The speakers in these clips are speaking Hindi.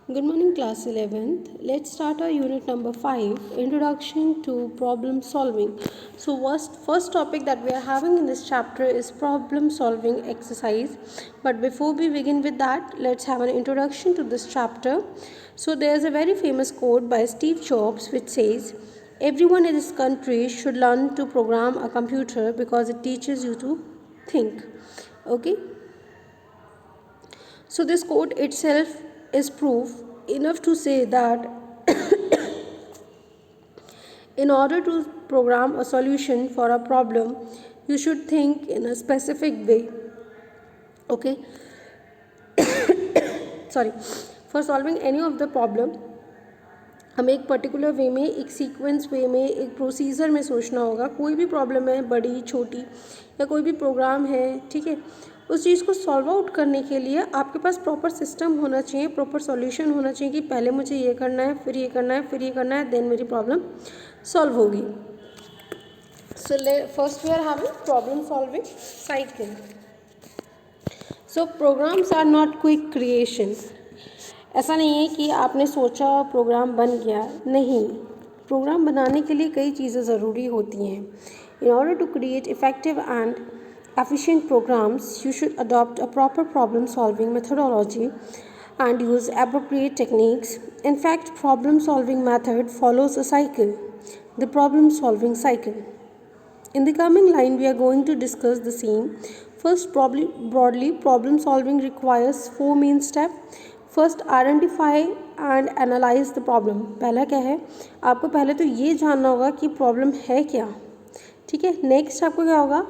Good morning, class 11th. Let's start our unit number 5, Introduction to Problem Solving. So, first topic that we are having in this chapter is problem solving exercise. But before we begin with that, let's have an introduction to this chapter. So, there's a very famous quote by Steve Jobs which says, "Everyone in this country should learn to program a computer because it teaches you to think." Okay. So this quote itself is proof enough to say that in order to program a solution for a problem, you should think in a specific way. Okay. Sorry. For solving any of the problem, हमें एक पर्टिकुलर वे में, एक सीक्वेंस वे में, एक प्रोसीजर में सोचना होगा. कोई भी प्रॉब्लम है, बड़ी छोटी, या कोई भी प्रोग्राम है, ठीक है, उस चीज़ को सॉल्व आउट करने के लिए आपके पास प्रॉपर सिस्टम होना चाहिए, प्रॉपर सॉल्यूशन होना चाहिए कि पहले मुझे ये करना है, फिर ये करना है, फिर ये करना है, देन मेरी प्रॉब्लम सॉल्व होगी. So first we are having problem solving cycle. So programs are not quick creation. ऐसा नहीं है कि आपने सोचा प्रोग्राम बन गया. नहीं, प्रोग्राम बनाने के लिए कई चीज़ें ज़रूरी होती हैं. In order to create effective and efficient programs, you should adopt a proper problem solving methodology and use appropriate techniques. In fact, problem solving method follows a cycle, the problem solving cycle. In the coming line, we are going to discuss the same. First, broadly, problem solving requires 4 main steps. First, identify and analyze the problem. पहला क्या है, आपको पहले तो ये जानना होगा कि प्रॉब्लम है क्या. ठीक है. नेक्स्ट आपको क्या होगा,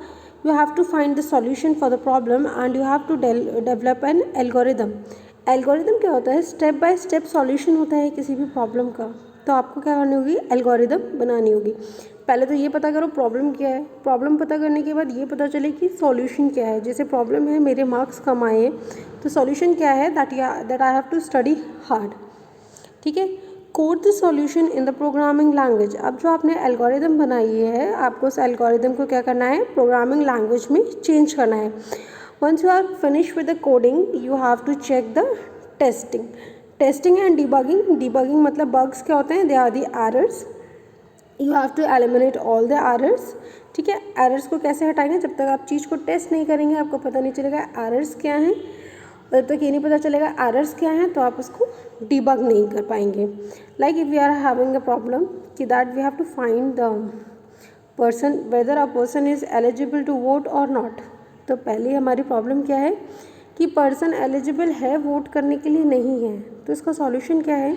you have to find the solution for the problem and you have to develop an algorithm. algorithm क्या होता है, स्टेप बाय स्टेप सॉल्यूशन होता है किसी भी प्रॉब्लम का. तो आपको क्या करनी होगी, एल्गोरिदम बनानी होगी. पहले तो ये पता करो प्रॉब्लम क्या है. प्रॉब्लम पता करने के बाद ये पता चले कि सॉल्यूशन क्या है. जैसे प्रॉब्लम है मेरे मार्क्स कम आए, तो सॉल्यूशन क्या है, that I have to study hard. ठीक है. Code the solution in the programming language. अब जो आपने एल्गोरिदम बनाई है, आपको उस एल्गोरिदम को क्या करना है, प्रोग्रामिंग लैंग्वेज में चेंज करना है. Once you are finish with the coding, you have to check the testing. Testing and debugging. Debugging मतलब बग्स क्या होते हैं, they are the errors. You have to eliminate all the errors. ठीक है. एरर्स को कैसे हटाएंगे, जब तक आप चीज़ को टेस्ट नहीं करेंगे आपको पता नहीं चलेगा एरर्स क्या हैं. जब तक ये नहीं पता चलेगा एरर्स क्या हैं, तो आप उसको डिबग नहीं कर पाएंगे. Like if we are having a problem कि that we have to find the person, whether a person is eligible to vote और नॉट. तो पहले हमारी प्रॉब्लम क्या है कि पर्सन एलिजिबल है वोट करने के लिए, नहीं है. तो इसका सॉल्यूशन क्या है,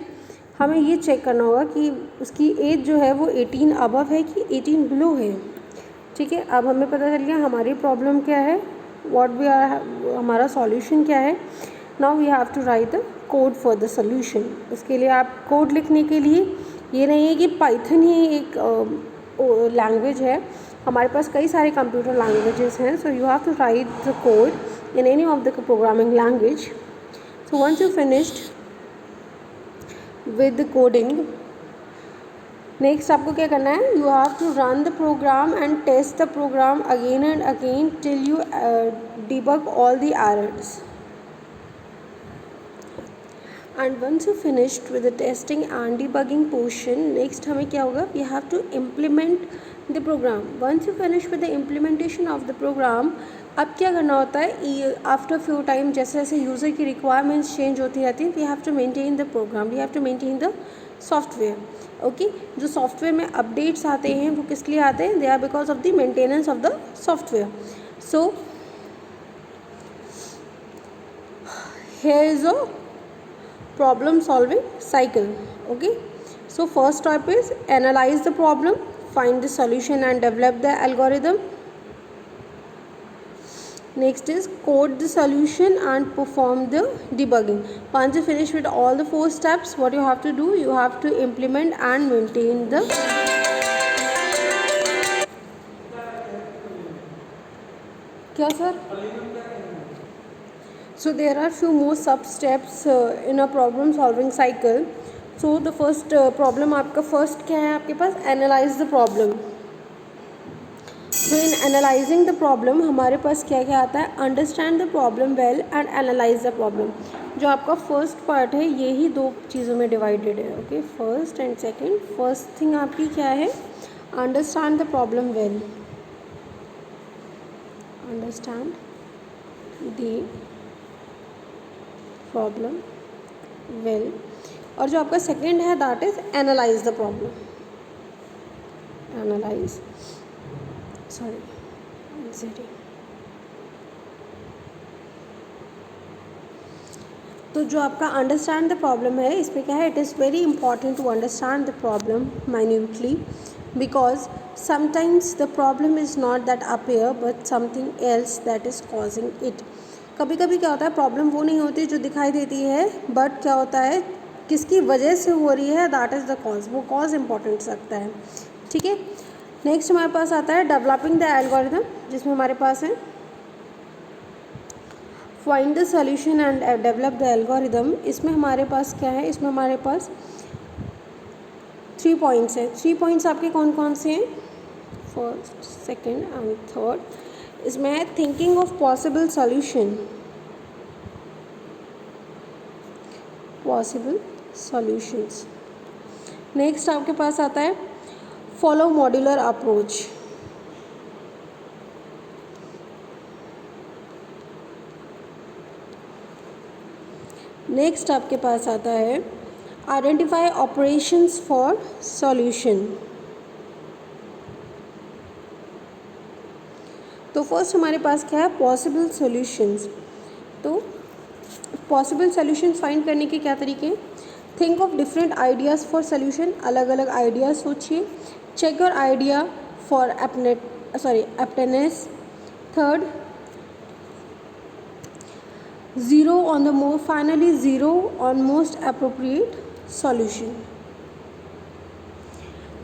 हमें ये चेक करना होगा कि उसकी एज जो है वो 18 अबव है कि 18 बिलो है. ठीक है. अब हमें पता चल गया हमारी प्रॉब्लम क्या है, व्हाट वी आर, हमारा सॉल्यूशन क्या है. Now we have to write the code for the solution. उसके लिए आप कोड लिखने के लिए, ये नहीं है कि पाइथन ही एक लैंग्वेज है, हमारे पास कई सारे कंप्यूटर लैंग्वेजेस हैं. So you have to write the code in any of the programming language. So once you finished with the coding, next आपको क्या करना है, you have to run the program and test the program again and again till you debug all the errors. And once you finished with the testing and debugging portion, next हमें क्या होगा, we have to implement the program. Once you finish with the implementation of the program, अब क्या करना होता है, आफ्टर फ्यू टाइम जैसे जैसे यूज़र की रिक्वायरमेंट्स चेंज होती रहती हैं, we have to maintain the program, we have to maintain the software. Okay. जो सॉफ्टवेयर में अपडेट्स आते हैं वो किस लिए आते हैं, they are because of the maintenance of the software. So here is a problem solving cycle. Okay. So first step is analyze the problem, find the solution and develop the algorithm. Next is code the solution and perform the debugging. Once you finish with all the 4 steps, what you have to do, you have to implement and maintain the क्या sir. So there are few more sub steps in a problem solving cycle. So the first problem आपका first क्या है आपके पास, analyze the problem. तो इन एनालाइजिंग द प्रॉब्लम हमारे पास क्या क्या आता है, understand the problem well and analyse the problem. जो आपका फर्स्ट पार्ट है यही दो चीज़ों में डिवाइडेड है। Okay, first and second. First thing आपकी क्या है, understand the problem well, understand the problem well. और जो आपका सेकंड है that is analyse the problem, analyse तो जो आपका अंडरस्टैंड द प्रॉब्लम है इसमें क्या है, it is very important to understand the problem minutely because sometimes the problem is not that appear but something else that is causing it. कभी कभी क्या होता है, प्रॉब्लम वो नहीं होती जो दिखाई देती है, बट क्या होता है किसकी वजह से हो रही है, दैट इज़ द कॉज, वो कॉज इंपॉर्टेंट रखता है। ठीक है, नेक्स्ट हमारे पास आता है डेवलपिंग द एल्गोरिथम, जिसमें हमारे पास है find the solution and develop the algorithm. इसमें हमारे पास क्या है, इसमें हमारे पास 3 पॉइंट्स हैं। 3 पॉइंट्स आपके कौन कौन से हैं, फर्स्ट सेकेंड एंड थर्ड। इसमें है thinking of possible solution, possible solutions. Next आपके पास आता है फॉलो मॉड्यूलर अप्रोच, नेक्स्ट आपके पास आता है आइडेंटिफाई ऑपरेशंस फॉर सॉल्यूशन। तो फर्स्ट हमारे पास क्या है, पॉसिबल सॉल्यूशंस। तो पॉसिबल सॉल्यूशंस फाइंड करने के क्या तरीके हैं, think of different ideas for solution, अलग अलग आइडियाज़ सोचिए। Check your idea for aptness. Third, finally zero on most appropriate solution।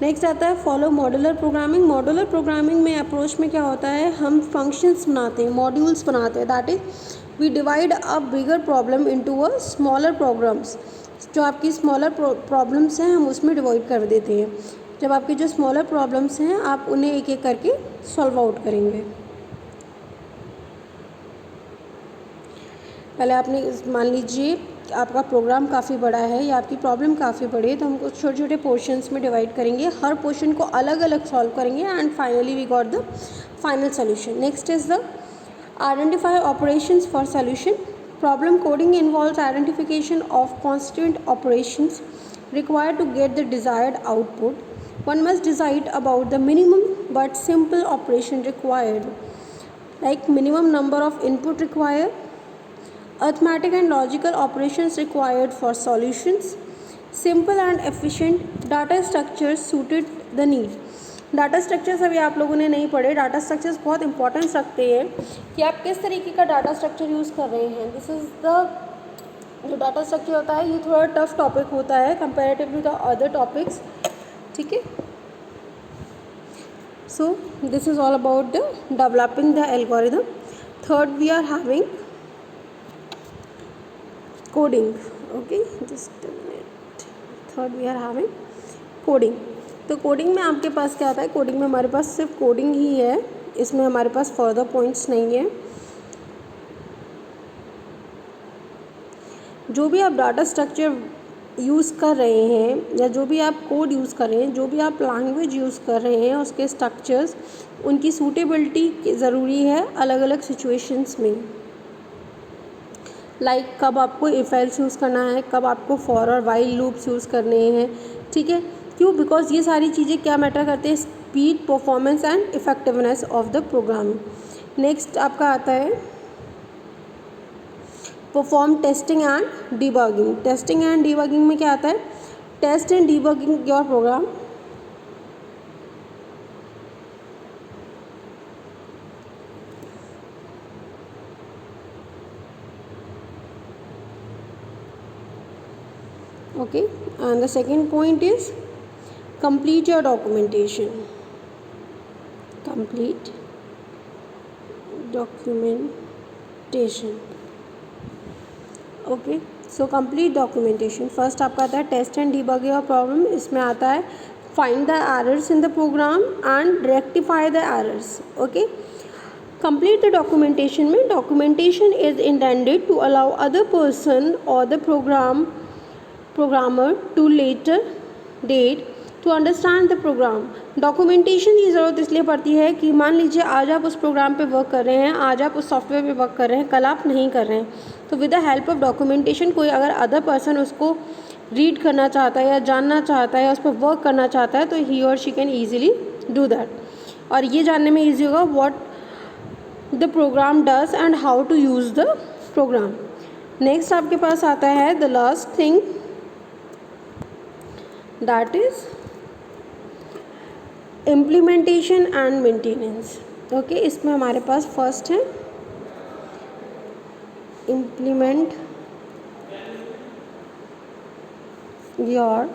Next आता है follow modular programming. Modular programming में अप्रोच में क्या होता है, हम फंक्शंस बनाते हैं, मॉड्यूल्स बनाते हैं, that is we divide a bigger problem into a smaller problems. जो आपकी स्मॉलर प्रॉब्लम्स हैं हम उसमें डिवाइड कर देते हैं। जब आपकी जो स्मॉलर प्रॉब्लम्स हैं आप उन्हें एक एक करके सॉल्व आउट करेंगे। पहले आपने मान लीजिए आपका प्रोग्राम काफ़ी बड़ा है या आपकी प्रॉब्लम काफ़ी बड़ी है, तो हम कुछ छोटे छोटे पोर्शंस में डिवाइड करेंगे, हर पोर्शन को अलग अलग सॉल्व करेंगे and finally we got the final solution. Next is the identify operations for solution. Problem coding involves identification of constituent operations required to get the desired output. One must decide about the minimum but simple operation required, like minimum number of input required, arithmetic and logical operations required for solutions, simple and efficient data structures suited the need। Data structures अभी आप लोगों ने नहीं पढ़े। डाटा स्ट्रक्चर्स बहुत इंपॉर्टेंस रखते हैं कि आप किस तरीके का डाटा स्ट्रक्चर यूज़ कर रहे हैं। दिस इज़ द जो डाटा स्ट्रक्चर होता है ये थोड़ा टफ टॉपिक होता है comparative to the other topics. ठीक है, so this is all about the developing the algorithm. Third we are having coding. Okay, just a minute. Third we are having coding. तो कोडिंग में आपके पास क्या आता है, कोडिंग में हमारे पास सिर्फ कोडिंग ही है, इसमें हमारे पास फर्दर पॉइंट्स नहीं है। जो भी आप डाटा स्ट्रक्चर यूज़ कर रहे हैं या जो भी आप कोड यूज़ कर रहे हैं, जो भी आप लैंग्वेज यूज़ कर रहे हैं, उसके स्ट्रक्चर्स उनकी सूटेबिलिटी ज़रूरी है अलग अलग सिचुएशंस में। लाइक कब आपको इफ एल्स यूज़ करना है, कब आपको फॉर और वाइल लूप्स यूज़ करने हैं। ठीक है, क्यों, बिकॉज ये सारी चीज़ें क्या मैटर करते हैं, speed, performance and effectiveness of the program. Next आपका आता है perform testing and debugging. Testing and debugging में क्या आता है, test and debugging your program. okay, and the second point is complete your documentation, complete documentation। So complete documentation. First आपका आता है test and debug your problem. इसमें आता है find the errors in the program and rectify the errors. Okay, complete the documentation में documentation is intended to allow other person or the programmer to later date to understand the program. Documentation की ज़रूरत इसलिए पड़ती है कि मान लीजिए आज आप उस प्रोग्राम पे वर्क कर रहे हैं, आज आप उस सॉफ्टवेयर पे वर्क कर रहे हैं, कल आप नहीं कर रहे हैं, तो with the help of documentation कोई अगर अदर पर्सन उसको रीड करना चाहता है या जानना चाहता है या उस पर वर्क करना चाहता है तो ही और she can easily do that. और ये जानने में ईजी होगा what the program does and how to use the program. Next आपके पास आता है the last thing, that is implementation and maintenance. Okay, इसमें हमारे पास फर्स्ट है implement your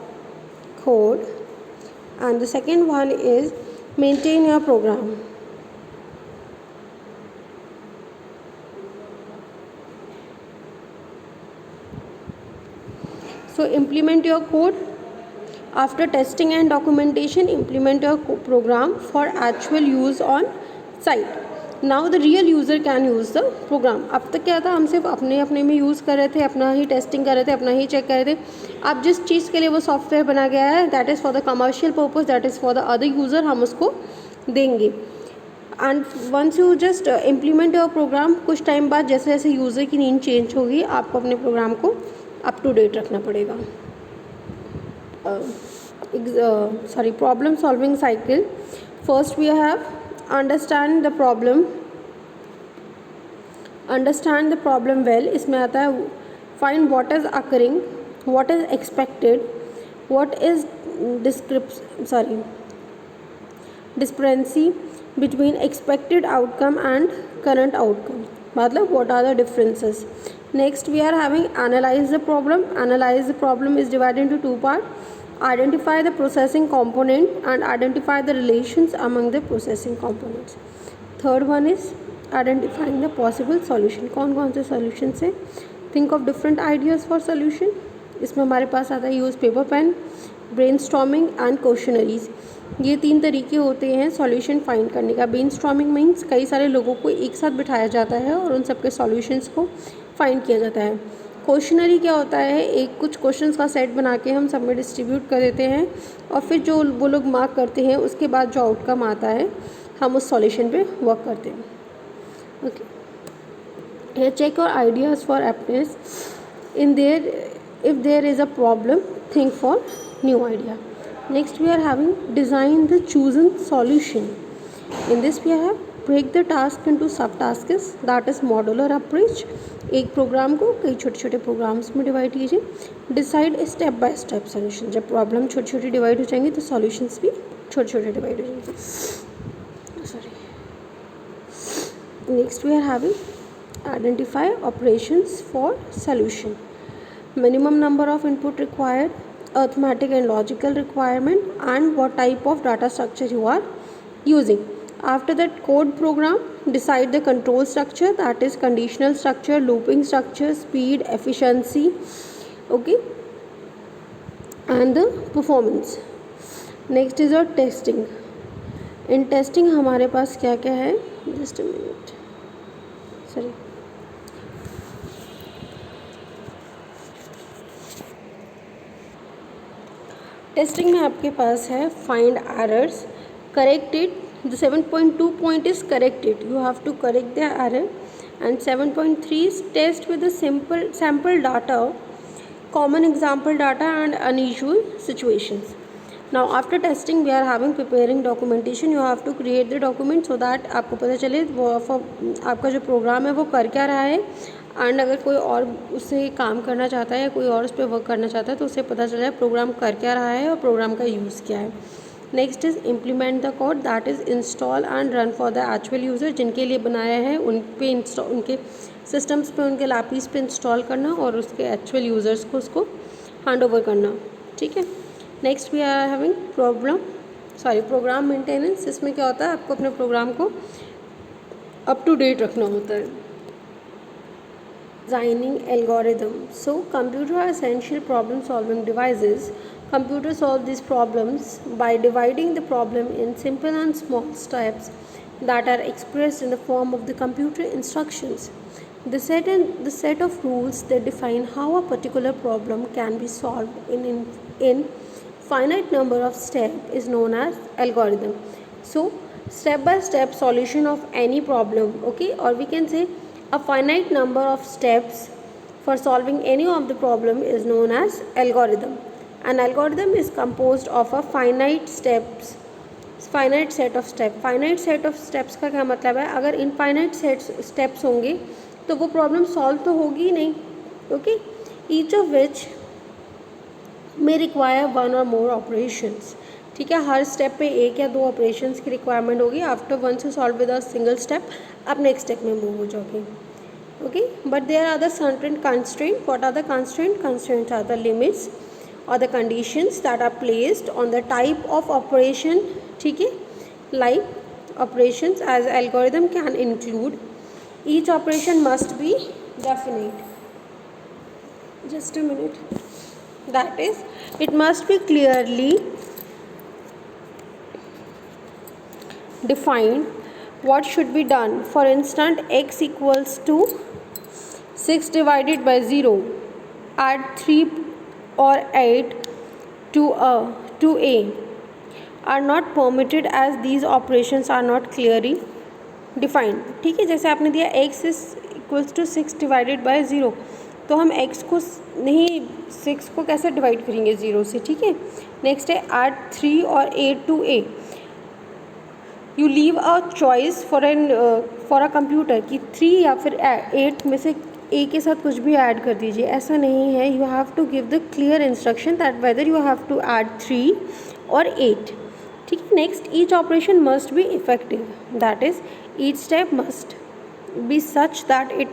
code and the second one is maintain your program. So implement your code. After testing and documentation, implement your program for actual use on site. Now the real user can use the program. अब तक क्या था, हम सिर्फ अपने में यूज़ कर रहे थे, अपना ही टेस्टिंग कर रहे थे, अपना ही चेक कर रहे थे. अब जिस चीज़ के लिए वो सॉफ्टवेयर बना गया है that is for the commercial purpose, that is for the other user, हम उसको देंगे. And once you just implement your program, कुछ टाइम बाद जैसे जैसे यूज़र की नीड चेंज होगी आपको अपने प्रोग्राम को अप टू डेट रखना पड़ेगा. Problem solving cycle. First we have understand the problem well. इसमें आता है find what is occurring, what is expected, what is discrepancy between expected outcome and current outcome. मतलब what are the differences. Next we are having analyze the problem. Analyze the problem is divided into two parts. Identify the processing component and identify the relations among the processing components. Third one is identifying the possible solution. कौन कौन से solutions है. Think of different ideas for solution. इसमें हमारे पास आता है use paper pen, brainstorming and questionnaires. ये 3 तरीके होते हैं सॉल्यूशन फाइंड करने का. ब्रेनस्टॉर्मिंग मीन्स कई सारे लोगों को एक साथ बिठाया जाता है और उन सबके सॉल्यूशंस को फाइंड किया जाता है. क्वेश्चनरी क्या होता है, एक कुछ क्वेश्चंस का सेट बना के हम सब में डिस्ट्रीब्यूट कर देते हैं और फिर जो वो लोग मार्क करते हैं उसके बाद जो आउटकम आता है हम उस सॉल्यूशन पे वर्क करते हैं. Okay, here check your ideas for aptness. In there, if there is a problem, think for new idea. Next we are having design the chosen solution. In this we have break the task into subtasks, that is modular approach. एक प्रोग्राम को कई छोटे छोटे प्रोग्राम्स में डिवाइड कीजिए. Decide step by step solution. जब प्रॉब्लम छोटी छोटी डिवाइड हो जाएंगी तो सॉल्यूशंस भी छोटे छोटे डिवाइड हो जाएंगे. Sorry. Next we are having identify operations for solution. Minimum number of input required, arithmetic and logical requirement and what type of data structure you are using. After that code program, decide the control structure, that is conditional structure, looping structure, speed, efficiency, okay, and the performance. Next is your testing. In testing हमारे पास क्या क्या है, just a minute, sorry. Testing में आपके पास है find errors, correct it. The 7.2 point is correct it. You have to correct the error. And 7.3 is test with the simple sample data, common example data and unusual situations. Now after testing we are having preparing documentation. You have to create the document so that आपको पता चले वो आपका जो प्रोग्राम है वो कर क्या रहा है. एंड अगर कोई और उससे काम करना चाहता है या कोई और उस पर वर्क करना चाहता है तो उसे पता चल जाए प्रोग्राम कर क्या रहा है और प्रोग्राम का यूज़ क्या है. Next is implement the code, that is install and run for the actual user. जिनके लिए बनाया है उन पे इंस्टॉल, उनके सिस्टम्स पे, उनके लैपीस पे इंस्टॉल करना और उसके एक्चुअल यूज़र्स को उसको हैंड ओवर करना. ठीक है. Next we are having program maintenance. इसमें क्या होता है, आपको अपने प्रोग्राम को अप टू डेट रखना होता है. Designing algorithm. So computer are essential problem solving devices Computers solve these problems by dividing the problem in simple and small steps that are expressed in the form of the computer instructions. The set of rules that define how a particular problem can be solved in finite number of steps is known as algorithm. So step by step solution of any problem, okay, or we can say a finite number of steps for solving any of the problem is known as algorithm. An algorithm is composed of a finite set of steps. Finite set of steps का क्या मतलब है, अगर इनफाइनाइट स्टेप्स होंगे तो वो प्रॉब्लम सॉल्व तो होगी ही नहीं, okay. Each of which may require one और मोर ऑपरेशंस. ठीक है, हर स्टेप पे एक या दो ऑपरेशंस की रिक्वायरमेंट होगी. After once you solve with a single step आप नेक्स्ट स्टेप में मूव हो जाओगे, okay. But there are the certain constraints. What are the constraints? Constraints are the limits or the conditions that are placed on the type of operation, ठीक है, like operations as algorithm can include. Each operation must be definite. Just a minute. That is, it must be clearly defined what should be done. For instance, x equals to 6 divided by 0, add 3 or 8 to a are not permitted as these operations are not clearly defined. ठीक है, जैसे आपने दिया x is equals to 6 divided by 0, तो हम x को नहीं 6 को कैसे डिवाइड करेंगे 0 से, ठीक है. नेक्स्ट है add 3 और 8 to a. You leave a choice for a computer कि 3 या फिर 8 में से ए के साथ कुछ भी ऐड कर दीजिए, ऐसा नहीं है. You have to give the clear instruction that whether you have to add 3 और 8. ठीक है. Next, each operation must be effective. That is each step must be such that it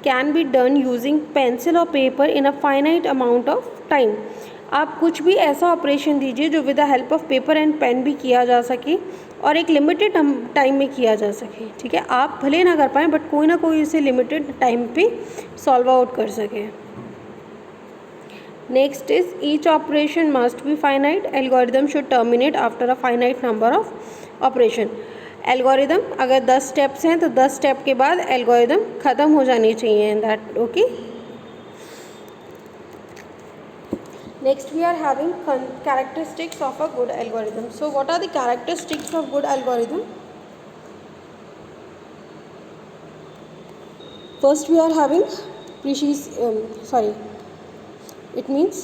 can be done using pencil और paper in a finite amount of time. आप कुछ भी ऐसा ऑपरेशन दीजिए जो with the help of paper and pen भी किया जा सके और एक लिमिटेड टाइम में किया जा सके. ठीक है, आप भले ना कर पाएँ बट कोई ना कोई इसे लिमिटेड टाइम पे सॉल्व आउट कर सके. Next is each operation must be finite. Algorithm should terminate after a finite number of operation. Algorithm अगर 10 स्टेप्स हैं तो 10 स्टेप के बाद एल्गोरिदम ख़त्म हो जानी चाहिए. That okay. Next we are having characteristics of a good algorithm. So what are the characteristics of good algorithm? First we are having it means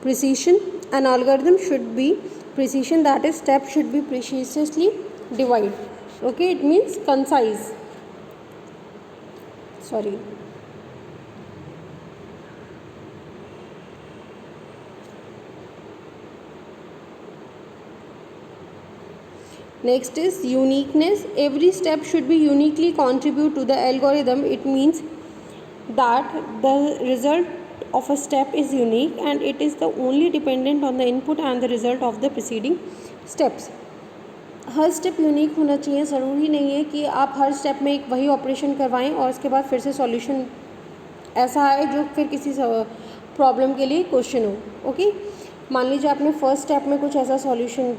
precision. An algorithm should be precision, that is steps should be precisely divided. Okay, it means concise. Next is uniqueness. Every step should be uniquely contribute to the algorithm. It means that the result of a step is unique and it is the only dependent on the input and the result of the preceding steps. Her step unique होना चाहिए. ज़रूरी नहीं है कि आप हर स्टेप में एक वही ऑपरेशन करवाएं और उसके बाद फिर से सॉल्यूशन ऐसा आए जो फिर किसी प्रॉब्लम के लिए क्वेश्चन हो. ओके, मान लीजिए आपने फर्स्ट स्टेप में कुछ ऐसा सॉल्यूशन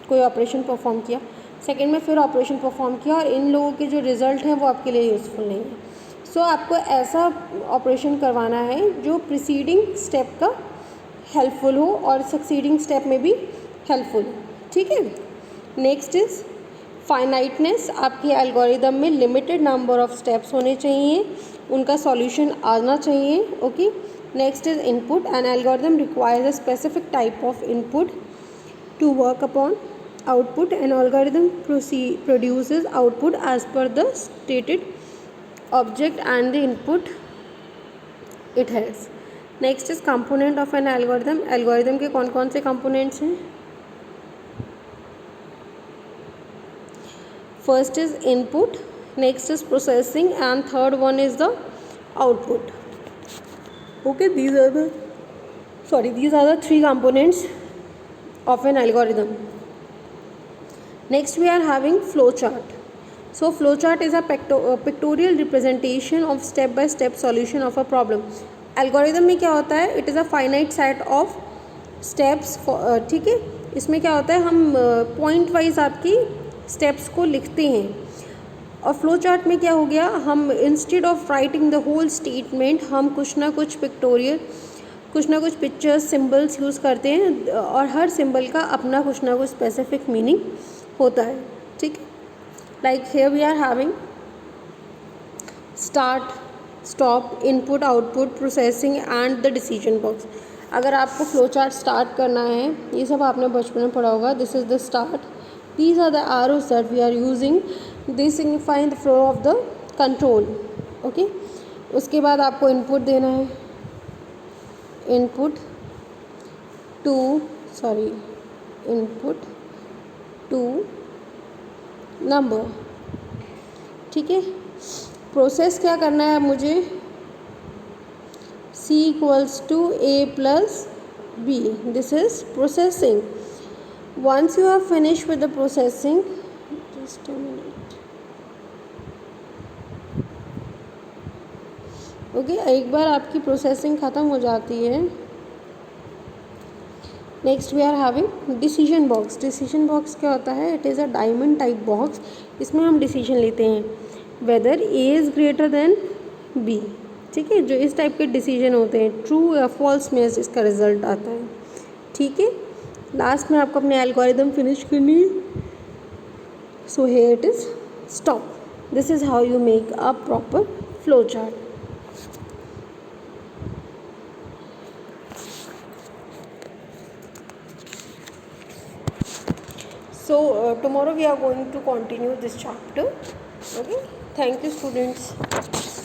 कोई ऑपरेशन परफॉर्म किया, सेकंड में फिर ऑपरेशन परफॉर्म किया और इन लोगों के जो रिज़ल्ट हैं वो आपके लिए यूज़फुल नहीं है. सो आपको ऐसा ऑपरेशन करवाना है जो प्रीसीडिंग स्टेप का हेल्पफुल हो और सक्सीडिंग स्टेप में भी हेल्पफुल हो. ठीक है. Next is finiteness. आपके एल्गोरिदम में लिमिटेड नंबर ऑफ स्टेप्स होने चाहिए, उनका सॉल्यूशन आना चाहिए. Okay. Next is input. An algorithm requires a specific type of input to work upon. Output. An algorithm produces output as per the stated object and the input it has. Next is component of an algorithm. Algorithm के कौन कौन से components हैं? First is input, next is processing and third one is the output. Okay, these are the three components of an algorithm. Next we are having flowchart. So flowchart is a pictorial representation of step by step solution of a problem. Algorithm में क्या होता है, it is a finite set of steps, ठीक है। इसमें क्या होता है, हम पॉइंट वाइज आपकी स्टेप्स को लिखते हैं। और फ्लो चार्ट में क्या हो गया, हम instead of writing the whole statement हम कुछ ना कुछ पिक्टोरियल, कुछ ना कुछ पिक्चर्स, सिंबल्स यूज़ करते हैं, और हर सिंबल का अपना कुछ ना कुछ स्पेसिफिक मीनिंग होता है, ठीक है। Like here we are having start, stop, input, output, processing and the decision box. अगर आपको फ्लो चार्ट स्टार्ट करना है, ये सब आपने बचपन में पढ़ा होगा, this is the start, these are the arrows that we are using, this signifying the flow of the control, okay. उसके बाद आपको इनपुट देना है, इनपुट टू नंबर, ठीक है। प्रोसेस क्या करना है मुझे, C equals to A plus B, this is processing. Once you have finished with the processing, just a minute, okay, एक बार आपकी प्रोसेसिंग ख़त्म हो जाती है, next we are having decision box. Decision box क्या होता है, it is a diamond type box, इसमें हम डिसीजन लेते हैं whether A is greater than B, ठीक है। जो इस टाइप के डिसीजन होते हैं, ट्रू या फॉल्स में इसका रिजल्ट आता है, ठीक है। लास्ट में आपको अपने एल्गोरिदम फिनिश करनी है, so here it is stop. This is how you make a proper flow chart. So tomorrow we are going to continue this chapter, okay. Thank you students.